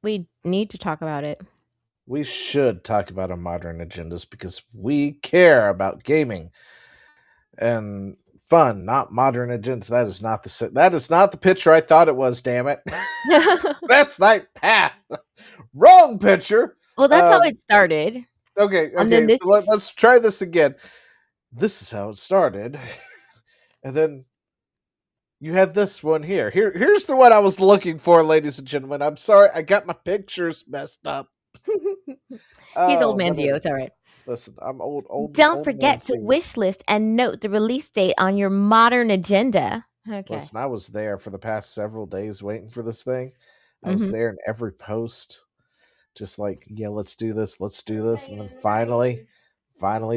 We need to talk about it. We should talk about our modern agendas because we care about gaming and fun, not modern agendas. That is not the picture I thought it was. Damn it, that's Night Path. Wrong picture. Well, that's how it started. Okay, And then okay. this So is let's try this again. This is how it started, and then you had this one here. Here's the one I was looking for, ladies and gentlemen. I'm sorry, I got my pictures messed up. he's old Oh, man but Geo. anyway, It's all right. listen, I'm Don't old man forget to C. wish list and note the release date on your modern agenda. Okay. Listen, I was there for the past several days waiting for this thing. I was Hmm. there in every post, just like, yeah, let's do this, and then finally,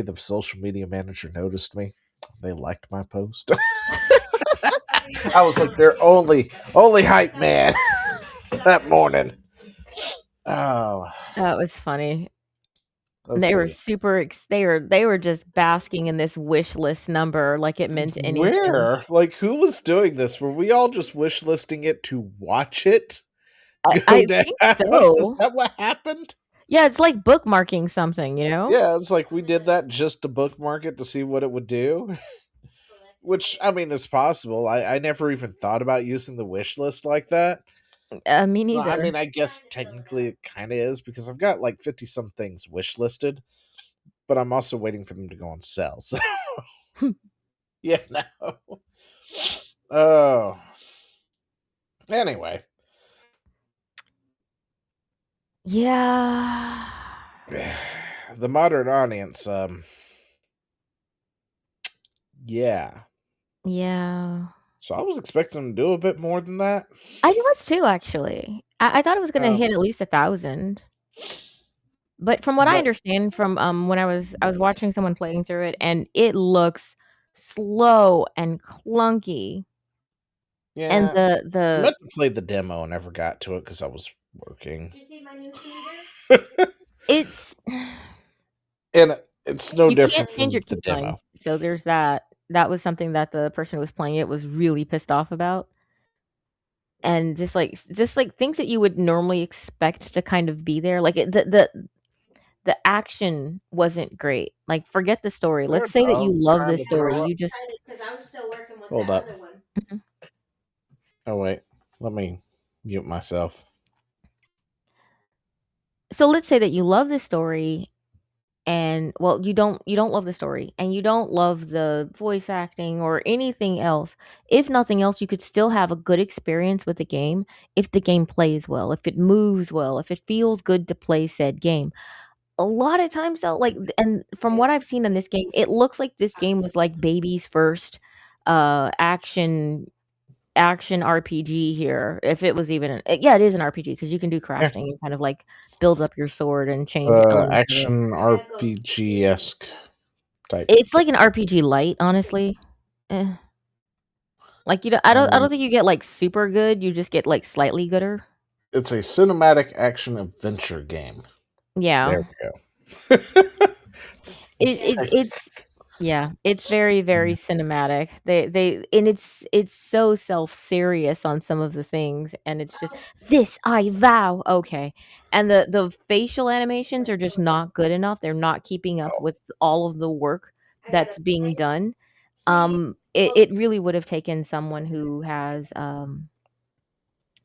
the social media manager noticed me. They liked my post. I was like their only hype man that morning. Oh, That was funny. let's They were see. they were just basking in this wish list number like it meant anything. Where? Like, who was doing this? Were we all just wish listing it to watch it go I down? think Is so. that what happened? Yeah, it's like bookmarking something, you know? Yeah, it's like we did that just to bookmark it to see what it would do. Which, I mean, is possible. I never even thought about using the wish list like that. Me Well, I neither. mean, I guess technically it kind of is because I've got like 50 some things wish listed, but I'm also waiting for them to go on sale. So, yeah, no. Oh. Anyway. Yeah. The modern audience, yeah. Yeah. So I was expecting them to do a bit more than that. I was too, actually. I thought it was gonna Um, hit at least 1,000. But from what I but understand from, when I was watching someone playing through it, and it looks slow and clunky, and yeah, I the meant to play the demo and never got to it because I was working. Did you see my new cedar? it's And it's no you can't different change from your the demo. keybinds, so there's that. That was something that the person who was playing it was really pissed off about, and just like things that you would normally expect to kind of be there, like, the action wasn't great. Like, forget the story. Is there Let's a say that you dog love trying this to story, throw up? you just Because I was still working with Hold that up. other one. Mhm. Oh, wait. Let me mute myself. So let's say that you love this story, and well, you don't love the story, and you don't love the voice acting or anything else. If nothing else, you could still have a good experience with the game if the game plays well, if it moves well, if it feels good to play said game. A lot of times though, like, and from what I've seen in this game, it looks like this game was like baby's first action RPG here. If it was even yeah, it is an RPG because you can do Yeah. crafting and kind of like build up your sword and change elements of it. Action RPG esque type It's thing. like an RPG light, honestly. Eh. Like, you don't I don't Um, think you get, like, super good, you just get, like, slightly gooder. it's a cinematic action adventure game. There Yeah. we go. It It's it it's yeah, it's very, very cinematic. They and it's so self-serious on some of the things, and it's just, "This I vow." Okay. And the facial animations are just not good enough, they're not keeping up with all of the work I got that's a being done. see. It really would have taken someone who has,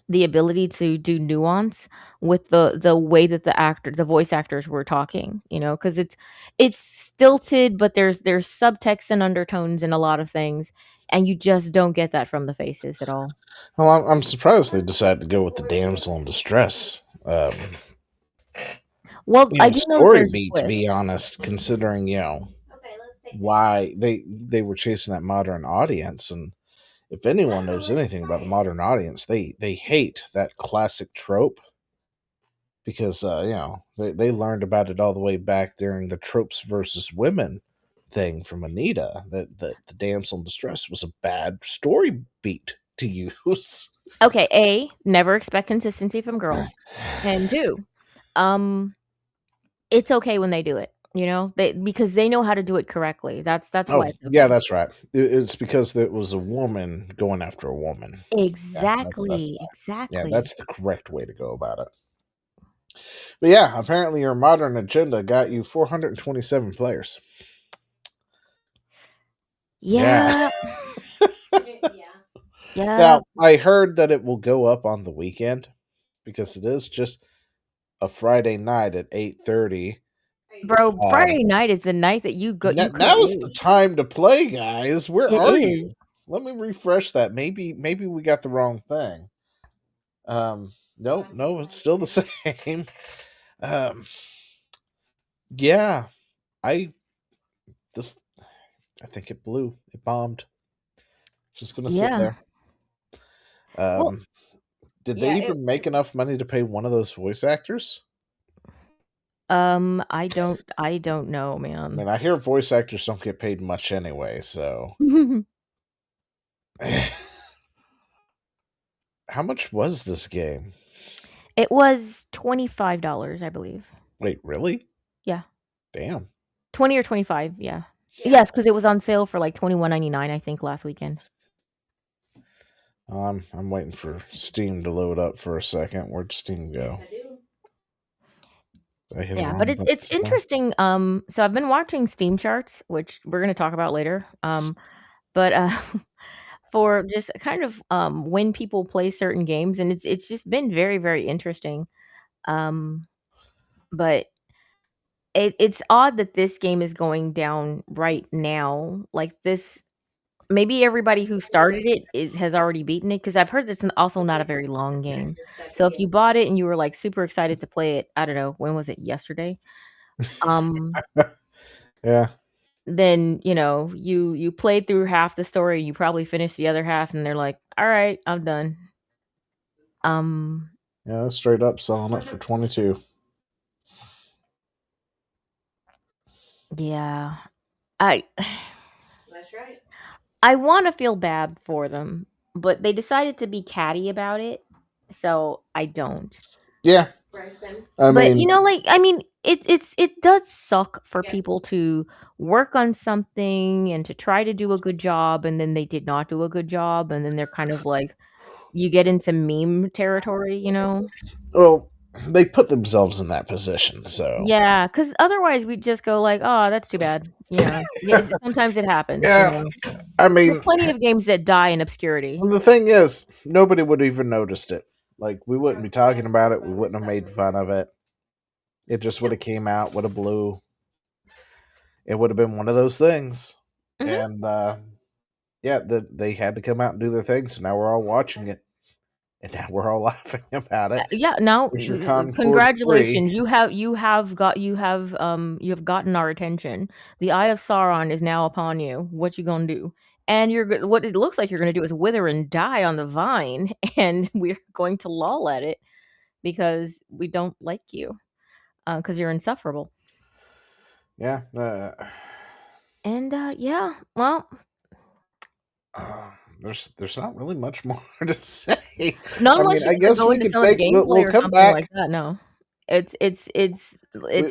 the ability to do nuance with the way that the voice actors were talking, because it's stilted, but there's subtext and undertones in a lot of things, and you just don't get that from the faces at all. well, I'm surprised they decided to go with the damsel in distress. Well, I do know that Story there's a beat, to twist. be honest, considering Okay, let's take why they were chasing that modern audience. And if anyone knows anything about the modern audience, they hate that classic trope because they learned about it all the way back during the tropes versus women thing from Anita, that the damsel in distress was a bad story beat to use. Okay, A, never expect consistency from girls, and 2, um, it's okay when they do it, because they know how to do it correctly. That's Oh, why it's yeah, okay. that's right. It's because it was a woman going after a woman. Yeah, that's Exactly, why. Yeah, exactly. that's the correct way to go about it. But yeah, apparently your modern agenda got you 427 players. Yeah. Yeah. Yeah. Yeah. Now, I heard that it will go up on the weekend because it is just a Friday night at 8:30. Are you Bro, kidding? Um, Friday night is the night that you couldn't Now's the lose. time to play, guys. Where It are you? is. Let me refresh that. Maybe we got the wrong thing. Oh, No, I'm no, it's sorry. still the same. Um, yeah, I this I think it blew. It bombed. Just gonna sit Yeah. there. Well, Um, did they yeah, even make enough money to pay one of those voice actors? I don't know, I mean, man. I hear voice actors don't get paid much anyway, so how much was this game? It was $25, I believe. Wait, really? Yeah. Damn. 20 or 25, yeah. Yeah. Yes, because it was on sale for like 21.99, I think, last weekend. I'm waiting for Steam to load up for a second. Where'd Steam go? Yes, I do. Did I hit the Yeah, but wrong it's button? interesting. So I've been watching Steam charts, which we're gonna talk about later. But for just kind of when people play certain games, and it's just been very, very interesting. Um, but it's odd that this game is going down right now. Like this, maybe everybody who started it has already beaten it because I've heard it's also not a very long game. Your second So if you game. bought it and you were like super excited to play it, I don't know when was it yesterday? Um, Yeah, then you played through half the story, you probably finished the other half, and they're like, all right, I'm done. Um, yeah, straight up selling it for 22. yeah, I That's right. I want to feel bad for them, but they decided to be catty about it, so I don't. Yeah, Bryson. I But mean, like, I mean, it does suck for Yeah. people to work on something and to try to do a good job, and then they did not do a good job, and then they're kind of like, you get into meme territory, you know? well, they put themselves in that position, so Yeah, because otherwise we'd just go like, "Oh, that's too bad." Yeah, sometimes it happens, yeah. I There are mean, plenty of games that die in obscurity. the thing is, nobody would have even noticed it. Like, we wouldn't be Yep, talking that's about it. why We we're wouldn't have made suffering fun now. of it. It just would Yep. have came out, would have blew. It would have been one of those things. Mhm. And yeah, they had to come out and do their thing. So now we're all watching it, and now we're all laughing about it. Yeah, now, Here's your Concord 3. congratulations. You have gotten our attention. The Eye of Sauron is now upon you. What you gonna do? And what it looks like you're gonna do is wither and die on the vine, and we're going to loll at it because we don't like you, because you're insufferable. Yeah. And, yeah, well, Uh, there's not really much more to say. not I mean, unless you I wanna guess go we into could some of the take. gameplay We'll or come something like back. that, no. It's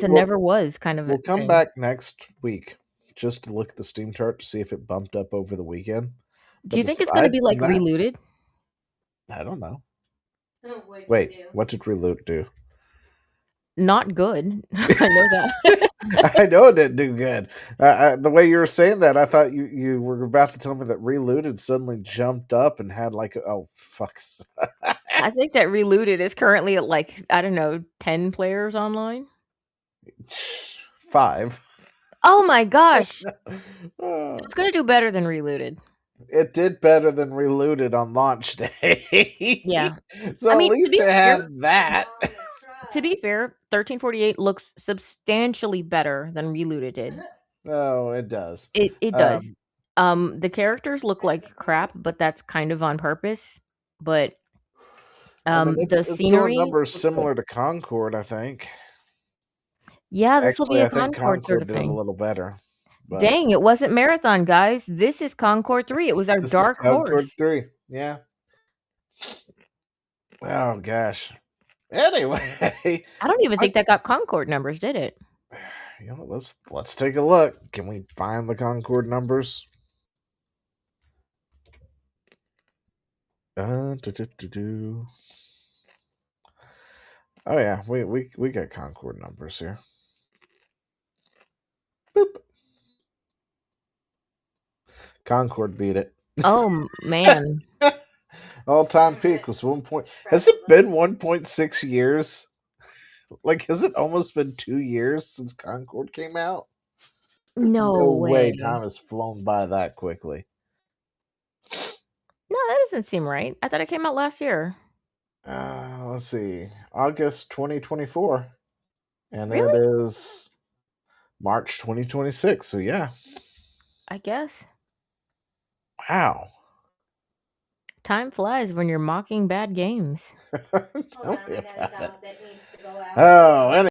a We'll never was kind of a we'll come thing. back next week just to look at the Steam chart to see if it bumped up over the weekend. Do But you think it's gonna aside be, from like, that, relooted? I don't know. Oh, what'd you Wait, do? what did Reloot do? Not good. I know that. I know it didn't do good. The way you were saying that, I thought you were about to tell me that Reloaded suddenly jumped up and had like, oh fuck, I think that Relooted is currently at, like, I don't know, 10 players online? 5. Oh my gosh! Uh, It's gonna do better than Relooted. it did better than Reloaded on launch day, Yeah. so I at mean, least it fair had that. to be fair, 1348 looks substantially better than Relooted did. Oh, it does. It does. Um, The characters look That's a like pretty. crap, but that's kind of on purpose, but, I mean, the it's doing scenery numbers looks good. similar to Concord, I think. Yeah, this will be Actually, a I think Concord sort Concord of did a thing. little better, but Dang, it wasn't Marathon, guys. This is Concord 3. It was our this is dark Concord horse. 3. Yeah. Oh gosh. Anyway, I don't even think let's that got Concord numbers, did it? let's take a look. Can we find the Concord numbers? Do, do, do, do. Oh yeah, we got Concord numbers here. Boop. Concord beat it. Oh man. All-time peak was 1 point. Has it been 1.6 years? Like, has it almost been 2 years since Concord came out? No No way, way. time has flown by that quickly. No, that doesn't seem right. I thought it came out last year. Let's see, August 2024, and it Really? is March 2026. So yeah, I guess. wow. Time flies when you're mocking bad games. Tell me about it. That needs to go out. Oh,